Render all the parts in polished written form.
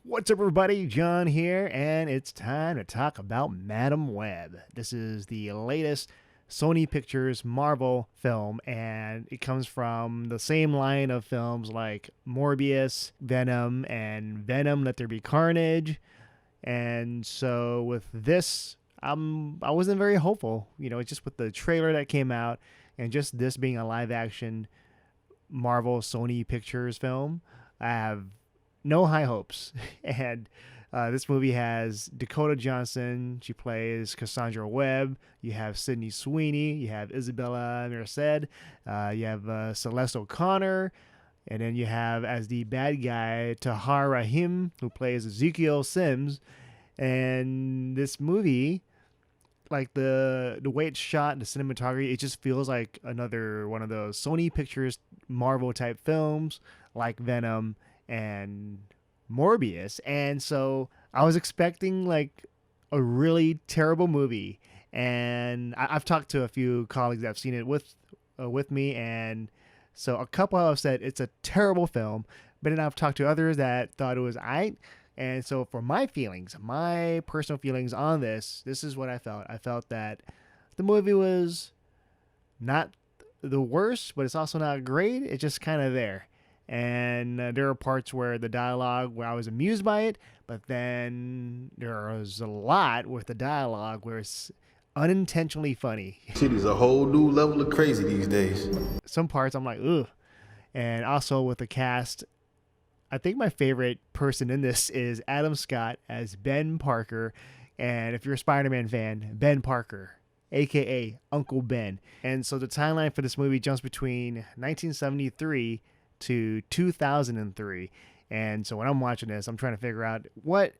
What's up, everybody? John here, and it's time to talk about Madam Web. This is the latest Sony Pictures Marvel film, and it comes from the same line of films like Morbius, Venom, and Venom Let There Be Carnage. And so with this, I wasn't very hopeful. Just with the trailer that came out, and just this being a live action Marvel Sony Pictures film, I have no high hopes. And this movie has Dakota Johnson. She plays Cassandra Webb. You have Sydney Sweeney. You have Isabella Merced. You have Celeste O'Connor. And then you have, as the bad guy, Tahar Rahim, who plays Ezekiel Sims. And this movie, like the way it's shot, the cinematography, it just feels like another one of those Sony Pictures Marvel type films, like Venom and Morbius. And so I was expecting like a really terrible movie. And I've talked to a few colleagues that have seen it with me, and so a couple have said it's a terrible film. But then I've talked to others that thought it was aight. And so for my feelings, my personal feelings on this is what I felt. I felt that the movie was not the worst, but it's also not great. It's just kind of there. And there are parts where the dialogue, where I was amused by it, but then there was a lot with the dialogue where it's unintentionally funny. Shit is a whole new level of crazy these days. Some parts I'm like, ugh. And also with the cast, I think my favorite person in this is Adam Scott as Ben Parker. And if you're a Spider-Man fan, Ben Parker, aka Uncle Ben. And so the timeline for this movie jumps between 1973 to 2003. And so when I'm watching this, I'm trying to figure out, what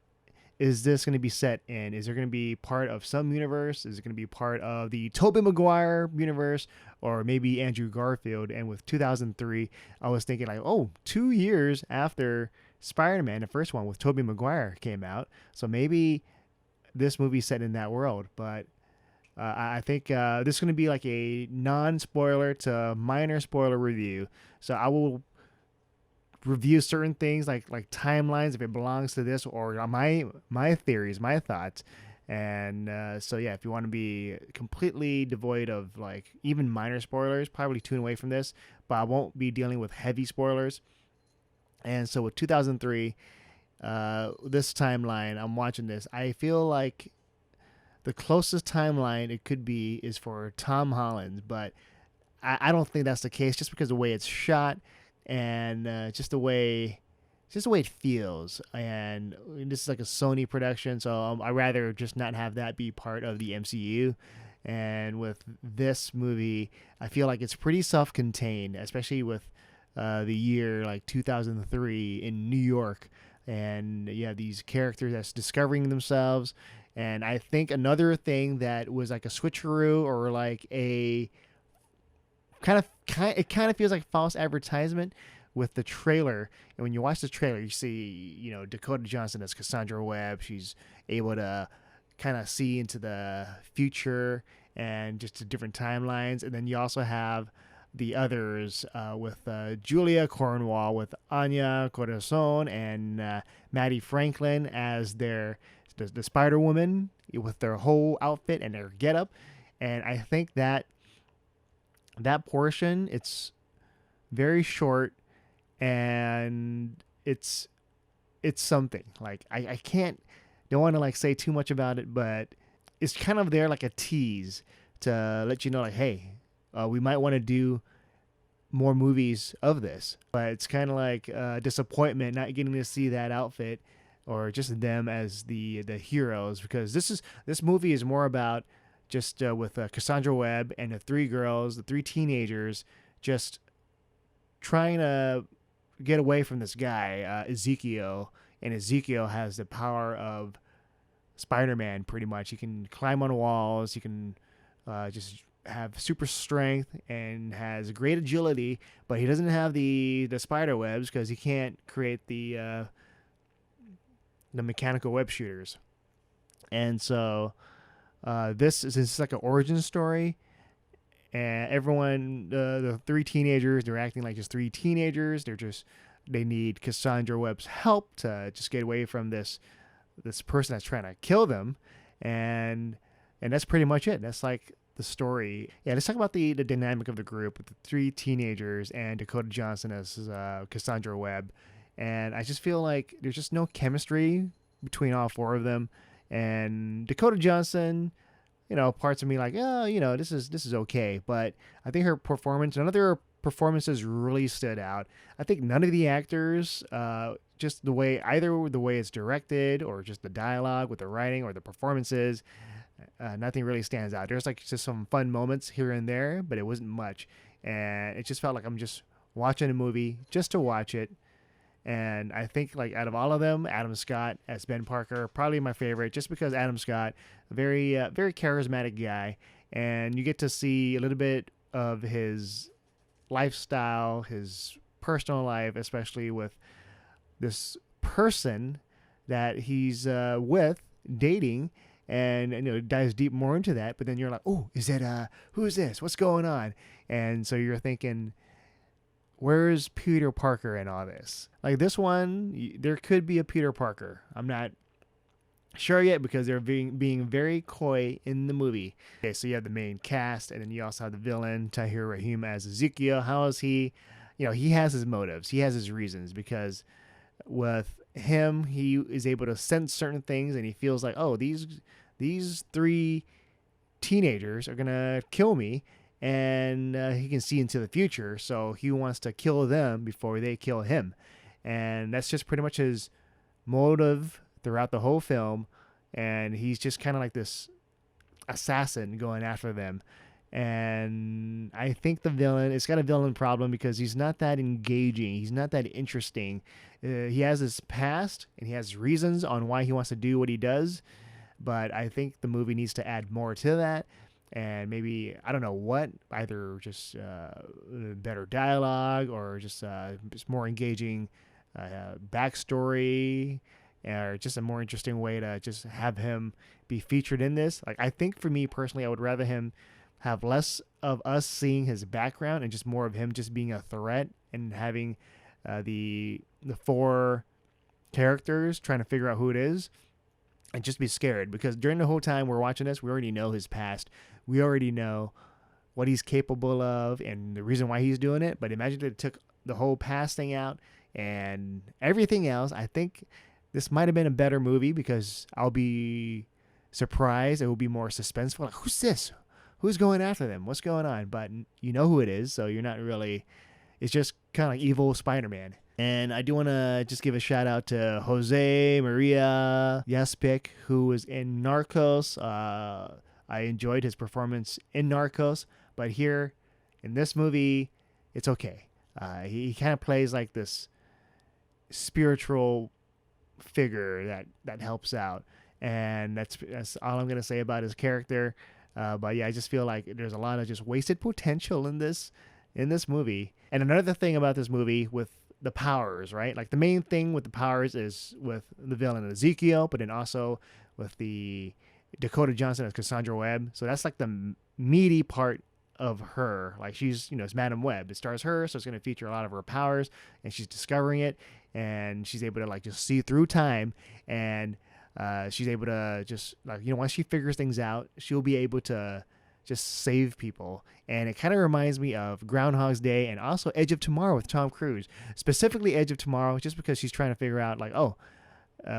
is this going to be set in? Is there going to be part of some universe? Is it going to be part of the Tobey Maguire universe, or maybe Andrew Garfield? And with 2003, I was thinking like, 2 years after Spider-Man, the first one with Tobey Maguire, came out. So maybe this movie's set in that world. But I think this is going to be like a non-spoiler to minor spoiler review. So I will review certain things like timelines, if it belongs to this, or my theories, my thoughts. And so yeah, if you want to be completely devoid of like even minor spoilers, probably tune away from this. But I won't be dealing with heavy spoilers. And so with 2003, this timeline, I'm watching this, I feel like the closest timeline it could be is for Tom Holland, but I don't think that's the case, just because of the way it's shot, and just the way it feels. And this is like a Sony production, so I'd rather just not have that be part of the MCU. And with this movie, I feel like it's pretty self-contained, especially with the year like 2003 in New York. And yeah, these characters that's discovering themselves. And I think another thing that was like a switcheroo, or like a it kind of feels like false advertisement with the trailer. And when you watch the trailer, you see, Dakota Johnson as Cassandra Webb. She's able to kind of see into the future and just to different timelines. And then you also have the others with Julia Cornwall, with Anya Corazon, and Maddie Franklin as the Spider-Woman, with their whole outfit and their getup. And I think that portion, it's very short, and it's something. Like I don't want to like say too much about it, but it's kind of there like a tease to let you know, like, hey, we might want to do more movies of this. But it's kind of like disappointment not getting to see that outfit, or just them as the heroes, because this movie is more about just with Cassandra Webb and the three teenagers, just trying to get away from this guy, Ezekiel. And Ezekiel has the power of Spider-Man, pretty much. He can climb on walls. He can just have super strength and has great agility, but he doesn't have the spider webs, because he can't create the mechanical web shooters. And so this is like an origin story, and everyone, the three teenagers, they're acting like just three teenagers. They're just they need Cassandra Webb's help to just get away from this person that's trying to kill them, and that's pretty much it. That's like the story. Yeah, let's talk about the dynamic of the group with the three teenagers and Dakota Johnson as Cassandra Webb. And I just feel like there's just no chemistry between all four of them. And Dakota Johnson, parts of me like, oh, this is okay. But I think her performance, none of their performances really stood out. I think none of the actors, just either the way it's directed or just the dialogue with the writing or the performances, nothing really stands out. There's like just some fun moments here and there, but it wasn't much. And it just felt like I'm just watching a movie just to watch it. And I think like out of all of them, Adam Scott as Ben Parker, probably my favorite, just because Adam Scott, a very charismatic guy, and you get to see a little bit of his lifestyle, his personal life, especially with this person that he's with, dating, and dives deep more into that. But then you're like, oh, is it who is this? What's going on? And so you're thinking, where's Peter Parker in all this? Like this one, there could be a Peter Parker. I'm not sure yet because they're being very coy in the movie. Okay, so you have the main cast, and then you also have the villain, Tahir Rahim as Ezekiel. How is he? He has his motives. He has his reasons, because with him, he is able to sense certain things, and he feels like, oh, these three teenagers are gonna kill me, and he can see into the future, so he wants to kill them before they kill him. And that's just pretty much his motive throughout the whole film, and he's just kind of like this assassin going after them. And I think the villain, it's got a villain problem because he's not that engaging, he's not that interesting. He has his past and he has reasons on why he wants to do what he does, but I think the movie needs to add more to that. And maybe, I don't know what, either just better dialogue or just more engaging backstory, or just a more interesting way to just have him be featured in this. Like, I think for me personally, I would rather him have less of us seeing his background and just more of him just being a threat, and having the four characters trying to figure out who it is and just be scared. Because during the whole time we're watching this, we already know his past. We already know what he's capable of and the reason why he's doing it. But imagine if it took the whole past thing out and everything else. I think this might have been a better movie, because I'll be surprised. It will be more suspenseful. Like, who's this? Who's going after them? What's going on? But you know who it is, so you're not really... It's just kind of like evil Spider-Man. And I do want to just give a shout out to Jose Maria Yaspic, who was in Narcos. I enjoyed his performance in Narcos, but here in this movie, it's okay. He kind of plays like this spiritual figure that helps out, and that's all I'm gonna say about his character. But yeah, I just feel like there's a lot of just wasted potential in this movie. And another thing about this movie with the powers, right? Like the main thing with the powers is with the villain Ezekiel, but then also with the Dakota Johnson as Cassandra Webb. So that's like the meaty part of her. Like she's, it's Madam Web. It stars her, so it's going to feature a lot of her powers, and she's discovering it, and she's able to like just see through time, and she's able to just like, once she figures things out, she'll be able to just save people. And it kind of reminds me of Groundhog's Day and also Edge of Tomorrow with Tom Cruise. Specifically Edge of Tomorrow, just because she's trying to figure out like,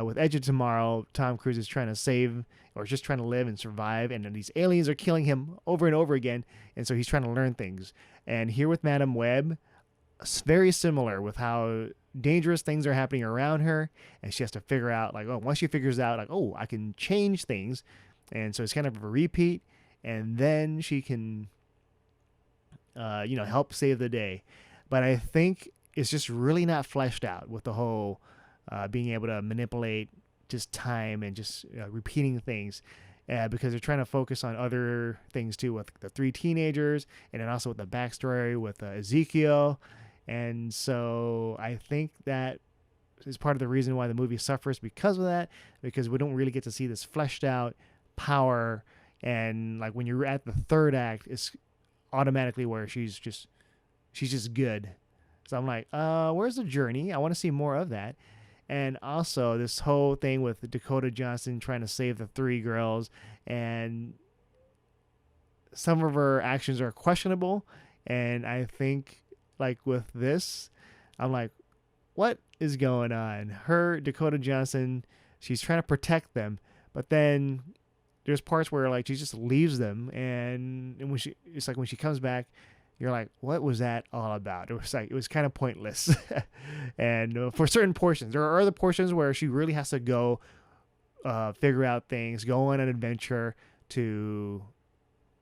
with Edge of Tomorrow, Tom Cruise is trying to save, or just trying to live and survive, and then these aliens are killing him over and over again, and so he's trying to learn things. And here with Madam Web, it's very similar with how dangerous things are happening around her, and she has to figure out like, once she figures out like, I can change things, and so it's kind of a repeat, and then she can help save the day. But I think it's just really not fleshed out with the whole being able to manipulate just time and just repeating things, because they're trying to focus on other things too, with the three teenagers, and then also with the backstory with Ezekiel. And so I think that is part of the reason why the movie suffers because of that, because we don't really get to see this fleshed out power. And like when you're at the third act, it's automatically where she's just good. So I'm like, where's the journey? I want to see more of that. And also this whole thing with Dakota Johnson trying to save the three girls, and some of her actions are questionable. And I think like with this, I'm like, what is going on? Her, Dakota Johnson, she's trying to protect them, but then there's parts where like she just leaves them, and when she, it's like when she comes back, you're like, what was that all about? It was kind of pointless. And for certain portions, there are other portions where she really has to go figure out things, go on an adventure to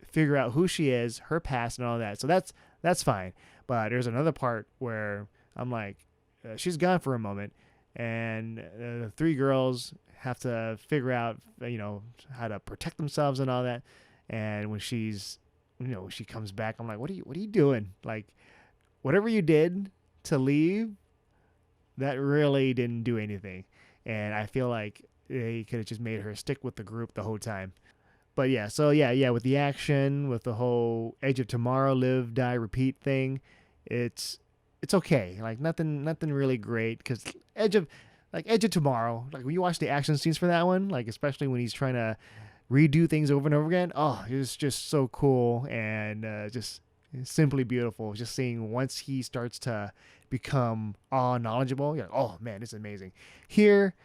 figure out who she is, her past, and all that. So that's fine. But there's another part where I'm like, she's gone for a moment, and the three girls have to figure out, how to protect themselves and all that. And when when she comes back, I'm like, what are you doing? Like, whatever you did to leave, that really didn't do anything. And I feel like they could have just made her stick with the group the whole time. But yeah, so yeah, with the action, with the whole Edge of Tomorrow, live, die, repeat thing, it's okay. Like nothing really great, because Edge of Tomorrow, like when you watch the action scenes for that one, like especially when he's trying to redo things over and over again, oh, it's just so cool, and just simply beautiful. Just seeing once he starts to become all knowledgeable, you're like, oh man, it's amazing. Here,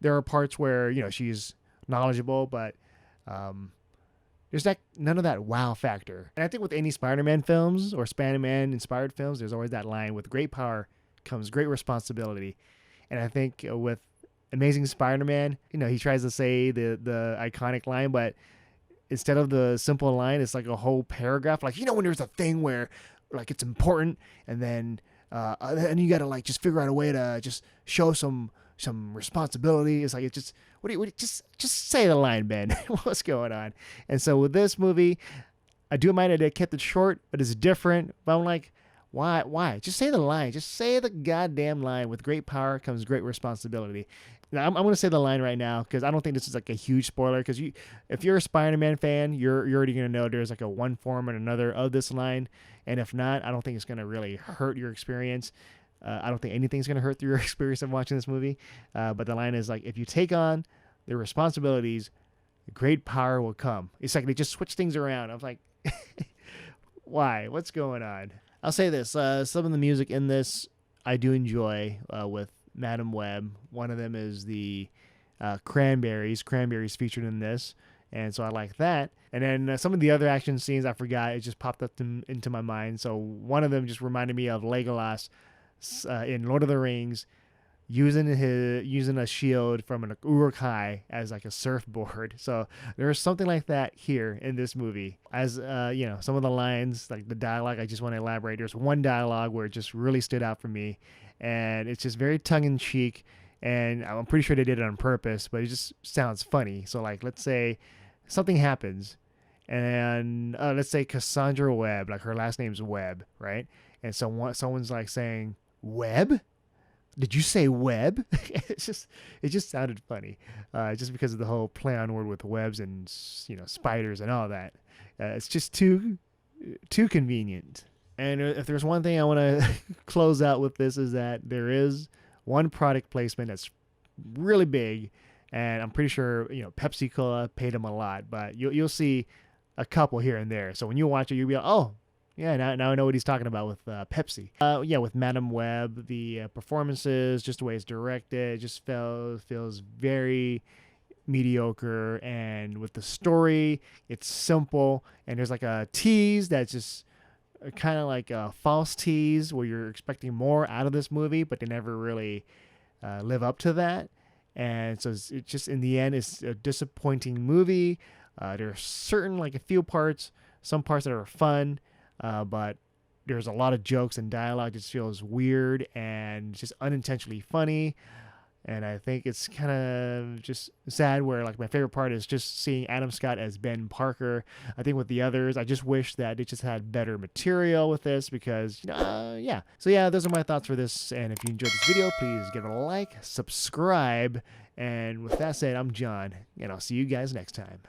there are parts where she's knowledgeable, but there's none of that wow factor. And I think with any Spider-Man films or Spider-Man inspired films, there's always that line: with great power comes great responsibility. And I think with Amazing Spider-Man, he tries to say the iconic line, but instead of the simple line, it's like a whole paragraph. Like, when there's a thing where like it's important, and then and you gotta like just figure out a way to just show some responsibility. It's like, it's just just say the line, Ben. What's going on? And so with this movie, I do mind that they kept it short, but it's different. But I'm like, why? Just say the line. Just say the goddamn line. With great power comes great responsibility. Now, I'm going to say the line right now, because I don't think this is like a huge spoiler. Because if you're a Spider-Man fan, you're already going to know there's like a one form and another of this line. And if not, I don't think it's going to really hurt your experience. I don't think anything's going to hurt your experience of watching this movie. But the line is like, if you take on the responsibilities, great power will come. It's like they just switch things around. I was like, why? What's going on? I'll say this. Some of the music in this I do enjoy with Madam Web. One of them is the Cranberries. Cranberries featured in this. And so I like that. And then some of the other action scenes I forgot. It just popped up into my mind. So one of them just reminded me of Legolas in Lord of the Rings, using a shield from an Uruk-hai as like a surfboard. So there's something like that here in this movie. As some of the lines, like the dialogue, I just want to elaborate. There's one dialogue where it just really stood out for me, and it's just very tongue-in-cheek, and I'm pretty sure they did it on purpose, but it just sounds funny. So like, let's say something happens, and let's say Cassandra Webb, like her last name's Webb, right? And so someone's like saying, Webb? Did you say web? It just sounded funny, just because of the whole play on word with webs and spiders and all that. It's just too convenient. And if there's one thing I want to close out with, this is that there is one product placement that's really big, and I'm pretty sure Pepsi Cola paid them a lot, but you'll see a couple here and there. So when you watch it, you'll be like, oh. Yeah, now I know what he's talking about with Pepsi. With Madam Web, the performances, just the way it's directed, just feels very mediocre. And with the story, it's simple, and there's like a tease that's just kind of like a false tease where you're expecting more out of this movie, but they never really live up to that. And so it just, in the end, it's a disappointing movie. There are certain, like a few parts, some parts that are fun, but there's a lot of jokes and dialogue that just feels weird and just unintentionally funny. And I think it's kind of just sad where, like, my favorite part is just seeing Adam Scott as Ben Parker. I think with the others, I just wish that they just had better material with this, because, yeah. So yeah, those are my thoughts for this. And if you enjoyed this video, please give it a like, subscribe. And with that said, I'm John, and I'll see you guys next time.